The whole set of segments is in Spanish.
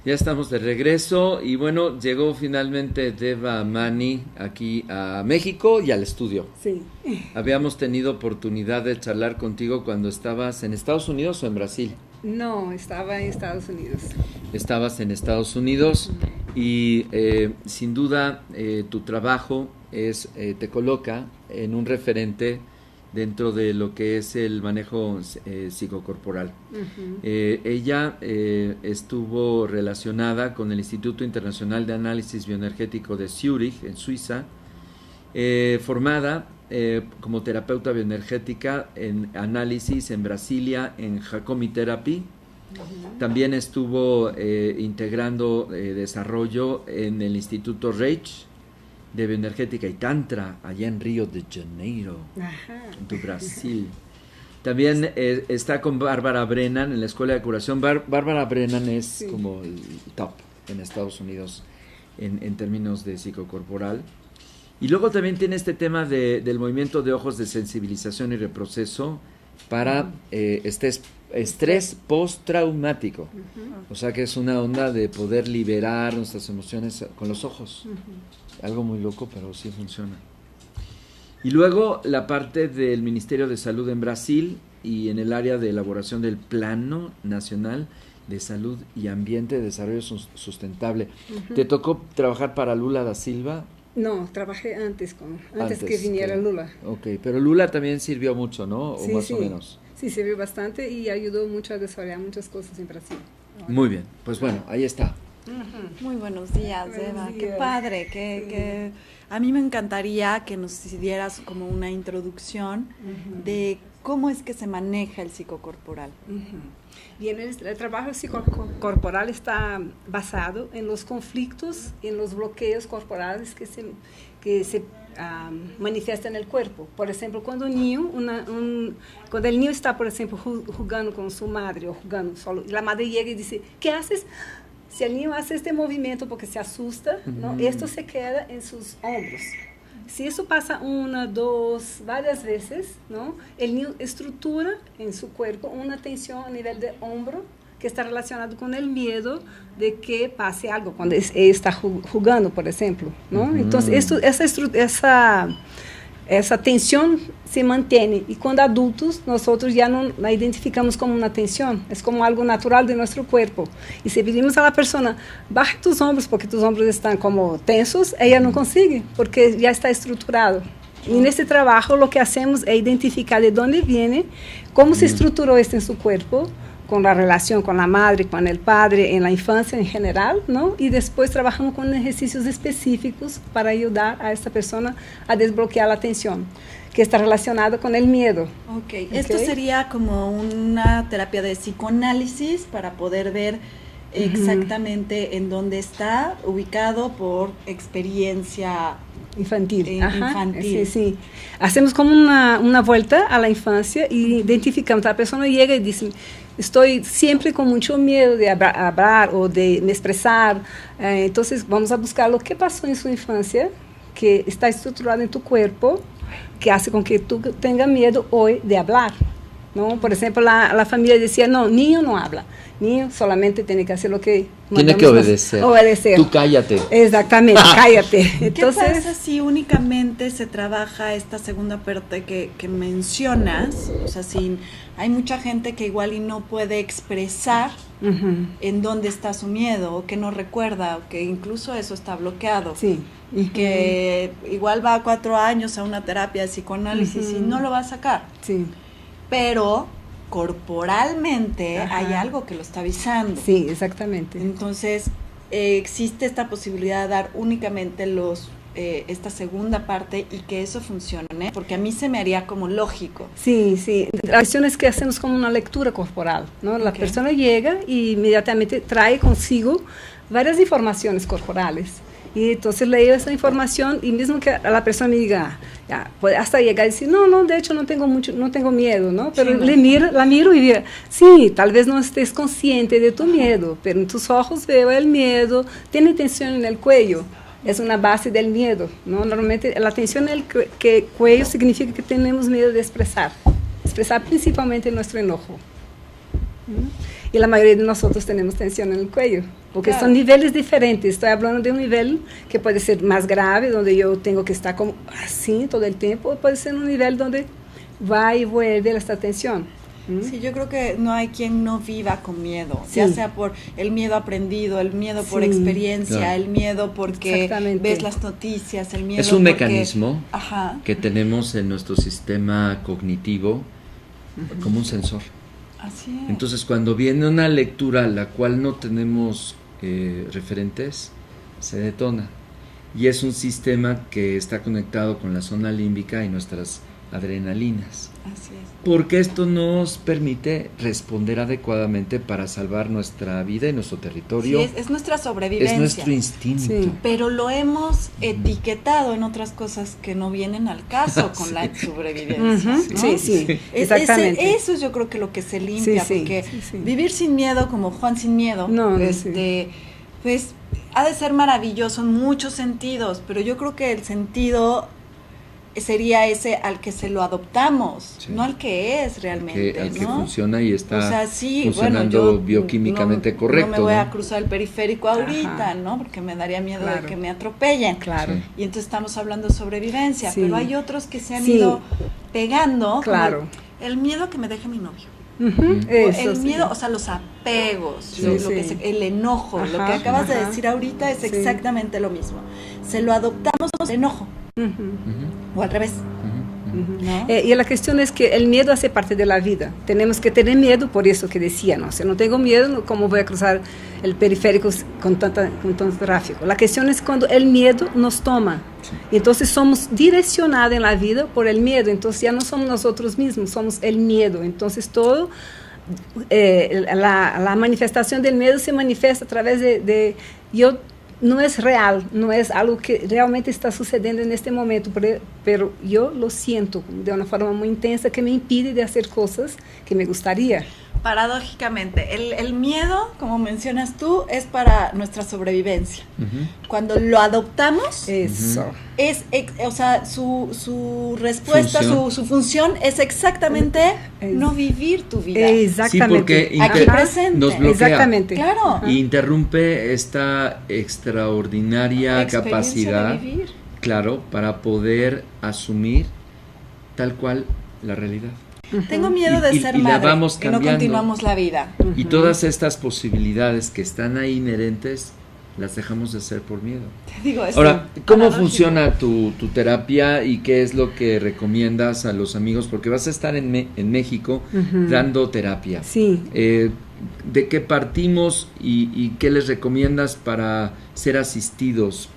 Ya estamos de regreso y bueno, llegó finalmente Deva Mani aquí a México y al estudio. Sí. Habíamos tenido oportunidad de charlar contigo cuando estabas en Estados Unidos o en Brasil. No, estaba en Estados Unidos. Estabas en Estados Unidos y sin duda tu trabajo te coloca en un referente dentro de lo que es el manejo psicocorporal. Ella estuvo relacionada con el Instituto Internacional de Análisis Bioenergético de Zúrich, en Suiza, formada como terapeuta bioenergética en análisis en Brasilia, en Hakomi Therapy. También estuvo integrando desarrollo en el Instituto Reich de Bioenergética y Tantra, allá en Río de Janeiro, en Brasil. También está con Bárbara Brennan en la Escuela de Curación. Bárbara Brennan es como el top en Estados Unidos en términos de psicocorporal. Y luego también tiene este tema del movimiento de ojos de sensibilización y reproceso para estrés postraumático. O sea que es una onda de poder liberar nuestras emociones con los ojos. Algo muy loco, pero sí funciona. Y luego la parte del Ministerio de Salud en Brasil y en el área de elaboración del Plano Nacional de Salud y Ambiente de Desarrollo Sustentable. ¿Te tocó trabajar para Lula da Silva? No, trabajé antes que viniera Lula. Ok, pero Lula también sirvió mucho, ¿no? O más o menos. Sí, sirvió bastante y ayudó mucho a desarrollar muchas cosas en Brasil. Muy bien, pues bueno, ahí está. Muy buenos días, Eva. Qué padre, que a mí me encantaría que nos dieras como una introducción de cómo es que se maneja el psicocorporal. Bien, el trabajo psicocorporal está basado en los conflictos, en los bloqueos corporales que se manifiestan en el cuerpo. Por ejemplo, cuando el niño está, por ejemplo, jugando con su madre o jugando solo, y la madre llega y dice, ¿qué haces? Si el niño hace este movimiento porque se asusta, ¿no? Esto se queda en sus hombros. Si eso pasa una, dos, varias veces, ¿no? El niño estructura en su cuerpo una tensión a nivel de hombro que está relacionado con el miedo de que pase algo cuando él está jugando, por ejemplo, ¿no? Entonces, esa tensión se mantiene y cuando adultos nosotros ya no la identificamos como una tensión, es como algo natural de nuestro cuerpo. Y si pedimos a la persona, baja tus hombros porque tus hombros están como tensos, ella no consigue porque ya está estructurado. Y en este trabajo lo que hacemos es identificar de dónde viene, cómo se estructuró esto en su cuerpo, con la relación con la madre, con el padre, en la infancia en general, ¿no? Y después trabajamos con ejercicios específicos para ayudar a esta persona a desbloquear la tensión, que está relacionada con el miedo. Okay. Esto sería como una terapia de psicoanálisis para poder ver exactamente en dónde está ubicado por experiencia infantil. Infantil. Sí. Hacemos como una vuelta a la infancia y identificamos. La persona llega y dice, estoy siempre con mucho miedo de hablar o de me expresar. Entonces vamos a buscar lo que pasó en su infancia, que está estructurado en tu cuerpo, que hace con que tú tengas miedo hoy de hablar, ¿no? Por ejemplo, la familia decía, no, niño no habla. Niño solamente tiene que hacer lo que tiene que obedecer. Tú cállate. Exactamente, cállate. Entonces, ¿qué pasa si únicamente se trabaja esta segunda parte que mencionas? O sea, si hay mucha gente que igual y no puede expresar en dónde está su miedo, o que no recuerda, o que incluso eso está bloqueado. Sí. Y que igual va 4 años a una terapia de psicoanálisis y no lo va a sacar. Sí. Pero corporalmente hay algo que lo está avisando. Sí, exactamente. Entonces, existe esta posibilidad de dar únicamente esta segunda parte y que eso funcione, porque a mí se me haría como lógico. Sí. La cuestión es que hacemos como una lectura corporal, ¿no? La persona llega y inmediatamente trae consigo varias informaciones corporales. Y entonces leo esa información y mismo que a la persona me diga, ya, puede hasta llegar y decir, no, de hecho no tengo miedo, ¿no? Pero la miro y digo, sí, tal vez no estés consciente de tu miedo, pero en tus ojos veo el miedo, tiene tensión en el cuello, es una base del miedo, ¿no? Normalmente la tensión en el cuello significa que tenemos miedo de expresar principalmente nuestro enojo. y la mayoría de nosotros tenemos tensión en el cuello, porque son niveles diferentes. Estoy hablando de un nivel que puede ser más grave, donde yo tengo que estar como así todo el tiempo, o puede ser un nivel donde va y vuelve esta tensión. Sí, yo creo que no hay quien no viva con miedo, ya sea por el miedo aprendido, el miedo por experiencia, el miedo porque ves las noticias, el miedo es un porque, mecanismo que tenemos en nuestro sistema cognitivo como un sensor. Así es. Entonces, cuando viene una lectura a la cual no tenemos referentes, se detona. Y es un sistema que está conectado con la zona límbica y nuestras adrenalinas. Así es. Porque esto nos permite responder adecuadamente para salvar nuestra vida y nuestro territorio. Sí, es nuestra sobrevivencia. Es nuestro instinto. Sí. Pero lo hemos etiquetado en otras cosas que no vienen al caso con la sobrevivencia. ¿No? Sí, exactamente. Eso es yo creo que lo que se limpia, porque vivir sin miedo, como Juan sin miedo, pues ha de ser maravilloso en muchos sentidos, pero yo creo que el sentido sería ese al que se lo adoptamos, no al que es realmente, al que funciona y está funcionando yo bioquímicamente correcto. No me voy a cruzar el periférico ahorita, ¿no? Porque me daría miedo de que me atropellen. Claro. Y entonces estamos hablando de sobrevivencia, pero hay otros que se han ido pegando. Claro. El miedo a que me deje mi novio. Eso, el miedo, o sea, los apegos, el enojo, lo que acabas de decir ahorita es exactamente lo mismo. Se lo adoptamos el enojo. O al revés. ¿No? Y la cuestión es que el miedo hace parte de la vida. Tenemos que tener miedo, por eso que decía, ¿no? Si no tengo miedo, ¿cómo voy a cruzar el periférico con tanto tráfico? La cuestión es cuando el miedo nos toma. Entonces somos direccionados en la vida por el miedo. Entonces ya no somos nosotros mismos, somos el miedo. Entonces todo, la manifestación del miedo se manifiesta a través de yo. No es real, no es algo que realmente está sucediendo en este momento, pero yo lo siento de una forma muy intensa que me impide de hacer cosas que me gustaría. Paradójicamente, el miedo, como mencionas tú, es para nuestra sobrevivencia. Cuando lo adoptamos, o sea, su respuesta, su función es exactamente no vivir tu vida. Exactamente. Sí, porque aquí presente. nos bloquea. Exactamente. Claro. Y interrumpe esta extraordinaria capacidad, claro, para poder asumir tal cual la realidad. Tengo miedo de ser madre, y no continuamos la vida. Y todas estas posibilidades que están ahí inherentes, las dejamos de hacer por miedo. Te digo, ahora, ¿cómo funciona tu terapia y qué es lo que recomiendas a los amigos? Porque vas a estar en México dando terapia. Sí. ¿De qué partimos y qué les recomiendas para ser asistidos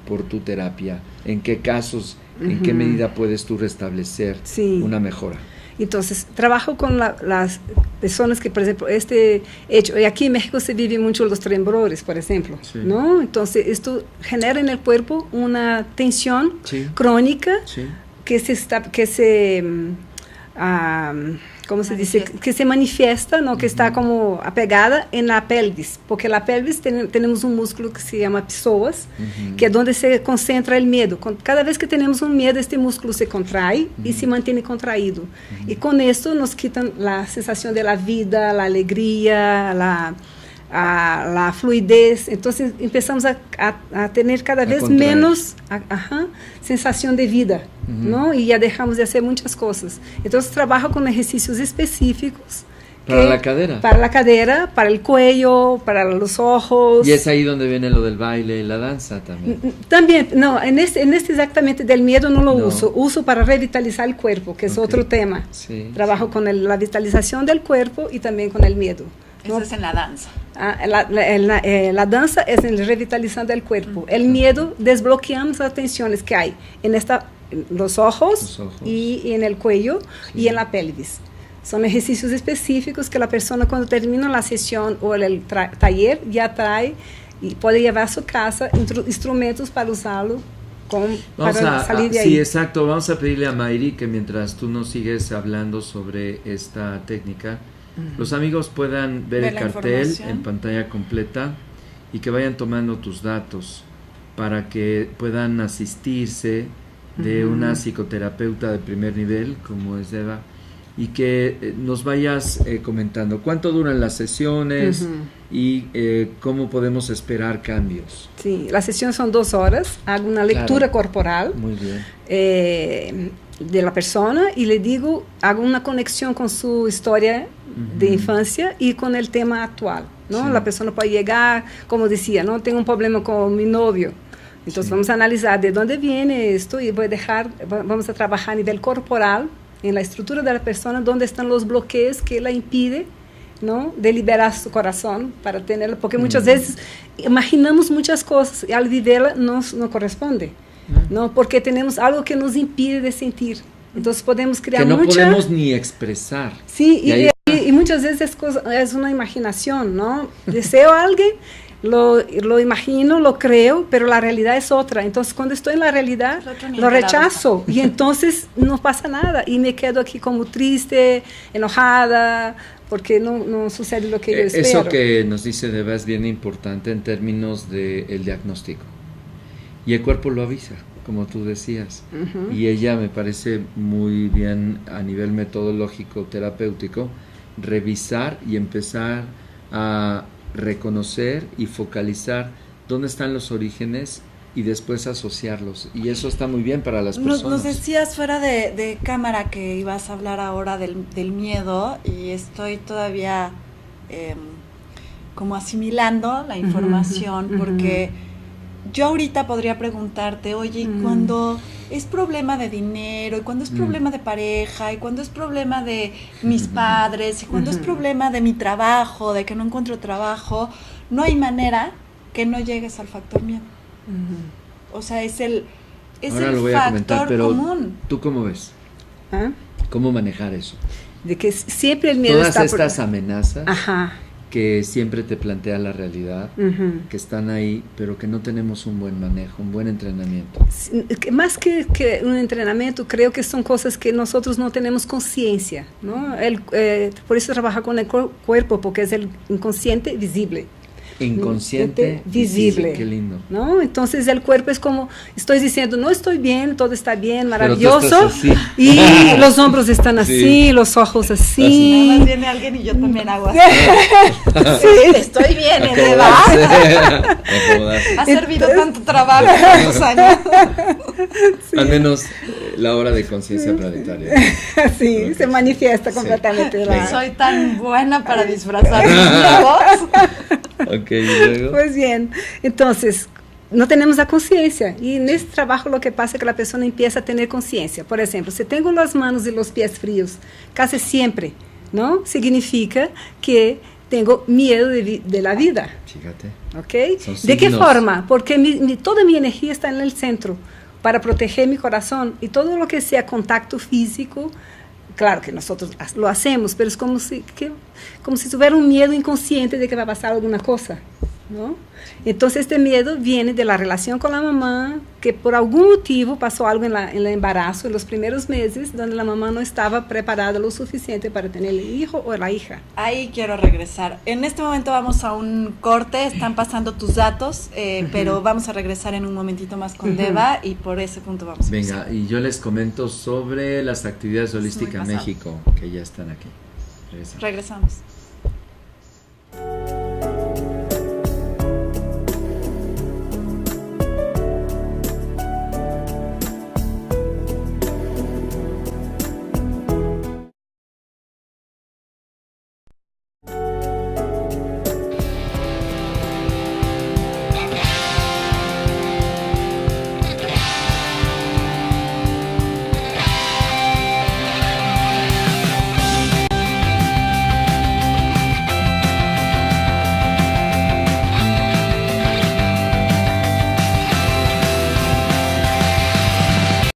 por tu terapia? ¿En qué casos, en qué medida puedes tú restablecer una mejora? Entonces, trabajo con las personas que, por ejemplo, este hecho, y aquí en México se vive mucho los temblores, por ejemplo, ¿no? Entonces, esto genera en el cuerpo una tensión crónica que se ¿cómo se dice? Que se manifiesta, ¿no? Que está como apegada en la pelvis, porque la pelvis tenemos un músculo que se llama psoas, que es donde se concentra el miedo. Cada vez que tenemos un miedo, este músculo se contrae y se mantiene contraído. Y con esto nos quitan la sensación de la vida, la alegría, la fluidez. Entonces empezamos a tener cada vez menos sensación de vida, ¿no? Y ya dejamos de hacer muchas cosas. Entonces trabajo con ejercicios específicos para la cadera. Para la cadera, para el cuello, para los ojos. Y es ahí donde viene lo del baile y la danza también. También, no, en este exactamente del miedo no lo uso para revitalizar el cuerpo, que es otro tema. Trabajo con la vitalización del cuerpo y también con el miedo. Eso es en la danza. La danza es el revitalizando el cuerpo. El miedo, desbloqueamos las tensiones que hay en los ojos y en el cuello y en la pelvis. Son ejercicios específicos que la persona cuando termina la sesión o el taller ya trae y puede llevar a su casa instrumentos para usarlo para salir de ahí. Sí, exacto. Vamos a pedirle a Mayri que mientras tú nos sigues hablando sobre esta técnica, los amigos puedan ver el cartel en pantalla completa y que vayan tomando tus datos para que puedan asistirse de una psicoterapeuta de primer nivel como es Eva y que nos vayas comentando cuánto duran las sesiones y cómo podemos esperar cambios. Sí, las sesiones son 2 horas, hago una lectura corporal. Muy bien. De la persona y le digo, hago una conexión con su historia de infancia y con el tema actual, ¿no? Sí. La persona puede llegar, como decía, ¿no? Tengo un problema con mi novio. Entonces vamos a analizar de dónde viene esto y vamos a trabajar a nivel corporal, en la estructura de la persona, dónde están los bloqueos que la impide, ¿no? De liberar su corazón para tenerlo, porque muchas veces imaginamos muchas cosas y al viverla no corresponde, ¿no? Porque tenemos algo que nos impide de sentir. Entonces podemos crear que no podemos ni expresar. Sí, y muchas veces es una imaginación, ¿no? Deseo a alguien, lo imagino, lo creo, pero la realidad es otra. Entonces, cuando estoy en la realidad, lo rechazo y entonces no pasa nada y me quedo aquí como triste, enojada, porque no sucede lo que yo espero. Eso que nos dice Deva es bien importante en términos del diagnóstico. Y el cuerpo lo avisa, como tú decías. Y ella me parece muy bien a nivel metodológico, terapéutico, revisar y empezar a reconocer y focalizar dónde están los orígenes y después asociarlos, y eso está muy bien para las personas. Nos decías fuera de cámara que ibas a hablar ahora del miedo, y estoy todavía como asimilando la información, porque yo ahorita podría preguntarte, oye, ¿y cuando es problema de dinero, y cuando es problema de pareja, y cuando es problema de mis padres, y cuando es problema de mi trabajo, de que no encuentro trabajo, no hay manera que no llegues al factor miedo? O sea, es el Ahora lo voy a comentar, factor pero común. ¿tú cómo ves? ¿Ah? ¿Cómo manejar eso? De que siempre el miedo Todas está estas amenazas Ajá. que siempre te plantea la realidad, que están ahí, pero que no tenemos un buen manejo, un buen entrenamiento. Más que un entrenamiento, creo que son cosas que nosotros no tenemos conciencia, ¿no? Por eso trabaja con el cuerpo, porque es el inconsciente visible. Inconsciente visible. Qué lindo. ¿No? Entonces el cuerpo es como, estoy diciendo, no estoy bien, todo está bien, maravilloso, y los hombros están así, los ojos así. Nada más viene alguien y yo también hago así. Sí, estoy bien, Eva. Ha servido tanto trabajo tantos años. Al menos la hora de conciencia planetaria. Sí, se manifiesta completamente. Soy tan buena para disfrazar mi voz. Ok, ¿y luego? Pues bien, entonces, no tenemos la conciencia, y en este trabajo lo que pasa es que la persona empieza a tener conciencia. Por ejemplo, si tengo las manos y los pies fríos, casi siempre, ¿no? Significa que tengo miedo de la vida. Fíjate. ¿Ok? ¿De qué forma? Porque toda mi energía está en el centro, para proteger mi corazón, y todo lo que sea contacto físico, claro que nosotros lo hacemos, pero es como si tuviera un miedo inconsciente de que va a pasar alguna cosa, ¿no? Entonces este miedo viene de la relación con la mamá, que por algún motivo pasó algo en el embarazo, en los primeros meses, donde la mamá no estaba preparada lo suficiente para tener el hijo o la hija. Ahí quiero regresar. En este momento vamos a un corte, están pasando tus datos, pero vamos a regresar en un momentito más con Deva, y por ese punto vamos a Venga, y yo les comento sobre las actividades Holística México, que ya están aquí. Regresamos.